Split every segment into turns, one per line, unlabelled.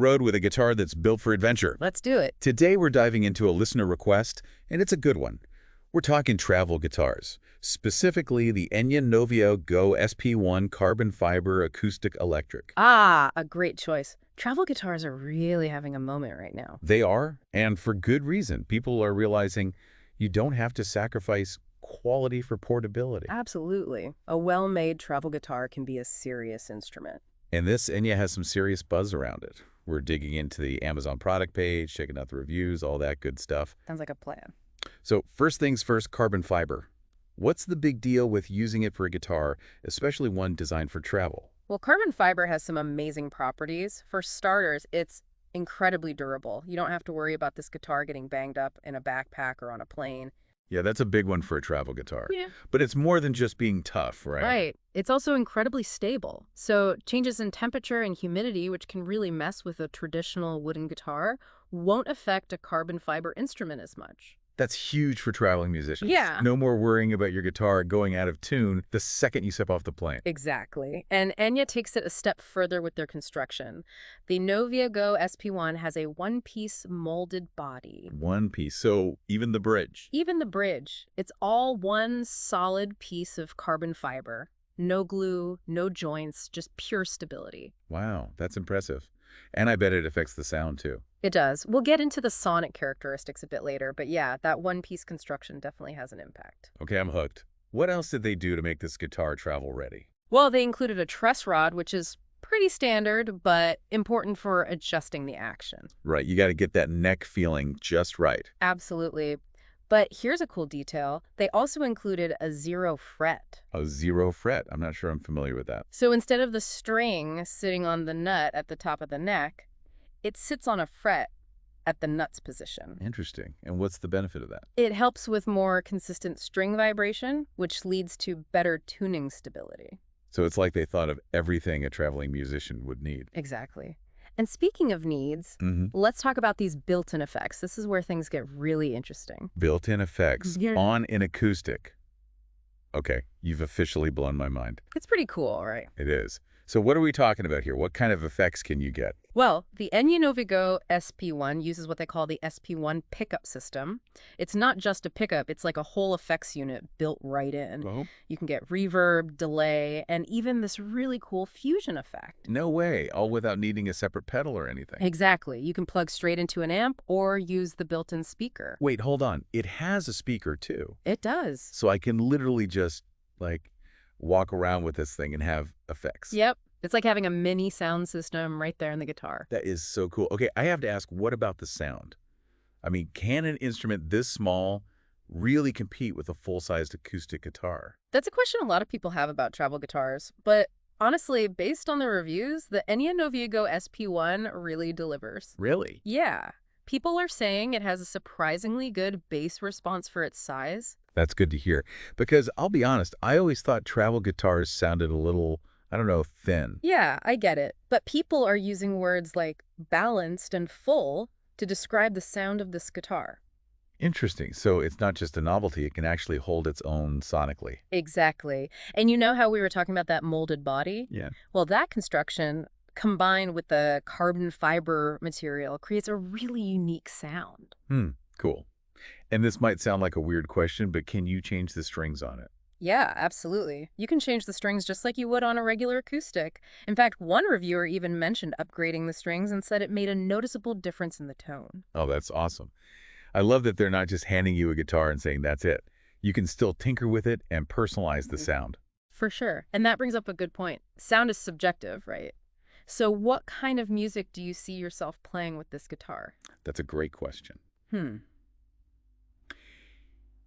Road with a guitar that's built for adventure.
Let's do it.
Today we're diving into a listener request, and it's a good one. We're talking travel guitars, specifically the Enya Novio Go SP1 carbon fiber acoustic electric.
Ah, a great choice. Travel guitars are really having a moment right now.
They are, and for good reason. People are realizing you don't have to sacrifice quality for portability.
Absolutely. A well-made travel guitar can be a serious instrument.
And this Enya has some serious buzz around it. We're digging into the Amazon product page, checking out the reviews, all that good stuff.
Sounds like a plan.
So first things first, carbon fiber. What's the big deal with using it for a guitar, especially one designed for travel?
Well, carbon fiber has some amazing properties. For starters, it's incredibly durable. You don't have to worry about this guitar getting banged up in a backpack or on a plane.
Yeah, that's a big one for a travel guitar.
Yeah.
But it's more than just being tough, right?
Right. It's also incredibly stable. So changes in temperature and humidity, which can really mess with a traditional wooden guitar, won't affect a carbon fiber instrument as much.
That's huge for traveling musicians.
Yeah.
No more worrying about your guitar going out of tune the second you step off the plane.
Exactly. And Enya takes it a step further with their construction. The Novio Go SP1 has a one-piece molded body.
One piece, so even the bridge.
Even the bridge. It's all one solid piece of carbon fiber. No glue, no joints, just pure stability.
Wow, that's impressive. And I bet it affects the sound too.
It does. We'll get into the sonic characteristics a bit later, but yeah, that one-piece construction definitely has an impact.
Okay, I'm hooked. What else did they do to make this guitar travel ready?
Well, they included a truss rod, which is pretty standard, but important for adjusting the action.
Right, you got to get that neck feeling just right.
Absolutely. But here's a cool detail. They also included a 0 fret.
A 0 fret. I'm not sure I'm familiar with that.
So instead of the string sitting on the nut at the top of the neck, it sits on a fret at the nut's position.
Interesting. And what's the benefit of that?
It helps with more consistent string vibration, which leads to better tuning stability.
So it's like they thought of everything a traveling musician would need.
Exactly. And speaking of needs, let's talk about these built-in effects. This is where things get really interesting.
Built-in effects
Yeah.
on an acoustic. Okay, you've officially blown my mind.
It's pretty cool, right?
It is. So what are we talking about here? What kind of effects can you get?
Well, the Enya Novio Go SP1 uses what they call the SP1 pickup system. It's not just a pickup, it's like a whole effects unit built right in.
Oh,
You can get reverb, delay, and even this really cool fusion effect.
no way. All without needing a separate pedal or anything.
Exactly. You can plug straight into an amp or use the built-in speaker.
Wait, hold on. It has a speaker too.
It does.
So I can literally just, like, walk around with this thing and have effects.
Yep. It's like having a mini sound system right there in the guitar.
That is so cool. Okay, I have to ask, what about the sound? I mean, can an instrument this small really compete with a full-sized acoustic guitar?
That's a question a lot of people have about travel guitars, but honestly, based on the reviews, the Enya Novio Go SP1 really delivers.
Really?
Yeah. People are saying it has a surprisingly good bass response for its size.
That's good to hear. Because I'll be honest, I always thought travel guitars sounded a little, I don't know, thin.
Yeah, I get it. But people are using words like balanced and full to describe the sound of this guitar.
Interesting. So it's not just a novelty, it can actually hold its own sonically.
Exactly. And you know how we were talking about that molded body?
Yeah.
Well, that construction, combined with the carbon fiber material, creates a really unique sound.
Cool. And this might sound like a weird question, but can you change the strings on it?
Yeah, absolutely. You can change the strings just like you would on a regular acoustic. In fact, one reviewer even mentioned upgrading the strings and said it made a noticeable difference in the tone.
Oh, that's awesome. I love that they're not just handing you a guitar and saying that's it. You can still tinker with it and personalize the sound.
For sure. And that brings up a good point. Sound is subjective, right? So what kind of music do you see yourself playing with this guitar?
That's a great question.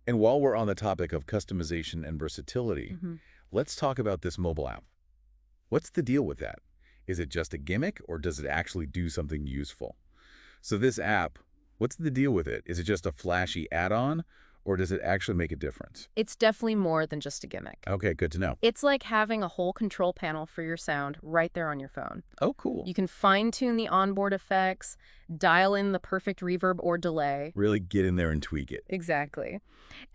And while we're on the topic of customization and versatility, let's talk about this mobile app. What's the deal with that? Is it just a gimmick or does it actually do something useful? So this app, what's the deal with it? Is it just a flashy add-on or does it actually make a difference?
It's definitely more than just a gimmick.
Okay, good to know.
It's like having a whole control panel for your sound right there on your phone.
Oh, cool.
You can fine-tune the onboard effects, dial in the perfect reverb or delay.
Really get in there and tweak it.
Exactly.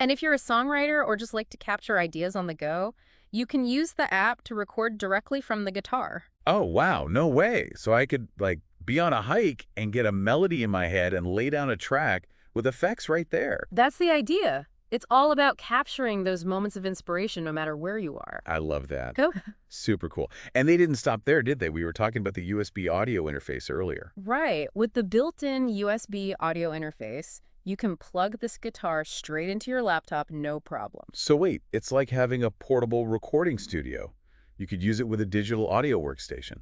And if you're a songwriter or just like to capture ideas on the go, you can use the app to record directly from the guitar.
Oh, wow. No way. So I could, like, be on a hike and get a melody in my head and lay down a track with effects right there.
That's the idea. It's all about capturing those moments of inspiration no matter where you are.
I love that.
Go.
Super cool. And they didn't stop there, did they? We were talking about the USB audio interface earlier.
Right. With the built-in USB audio interface, you can plug this guitar straight into your laptop, no problem.
So wait, it's like having a portable recording studio. You could use it with a digital audio workstation.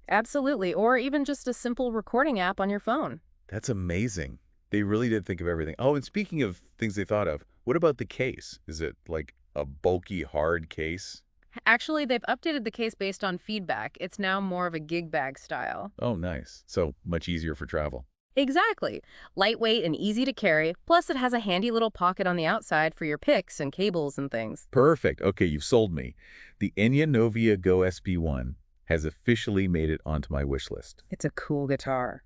Absolutely. Or even just a simple recording app on your phone.
That's amazing. They really did think of everything. Oh, and speaking of things they thought of, what about the case? Is it like a bulky, hard case?
Actually, they've updated the case based on feedback. It's now more of a gig bag style.
Oh, nice. So much easier for travel.
Exactly. Lightweight and easy to carry, plus it has a handy little pocket on the outside for your picks and cables and things.
Perfect. Okay, you've sold me. The Enya Novia Go SP1 has officially made it onto my wish list.
It's a cool guitar.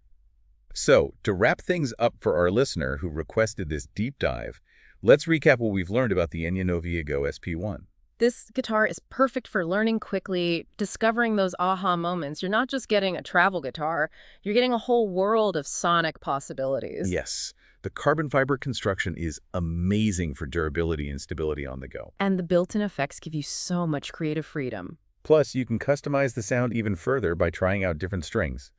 So, to wrap things up for our listener who requested this deep dive, let's recap what we've learned about the Enya Novia Go SP1.
This guitar is perfect for learning quickly, discovering those aha moments. You're not just getting a travel guitar, you're getting a whole world of sonic possibilities.
Yes, the carbon fiber construction is amazing for durability and stability on the go.
And the built-in effects give you so much creative freedom.
Plus, you can customize the sound even further by trying out different strings.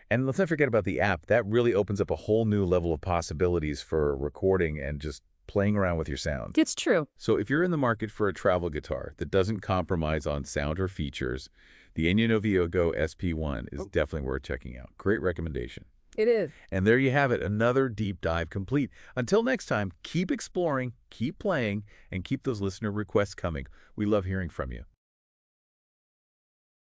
And let's not forget about the app. That really opens up a whole new level of possibilities for recording and just playing around with your sound.
It's true.
So if you're in the market for a travel guitar that doesn't compromise on sound or features, the Enya Novia Go SP1 is definitely worth checking out. Great recommendation.
It is.
And there you have it, another deep dive complete. Until next time, keep exploring, keep playing, and keep those listener requests coming. We love hearing from you.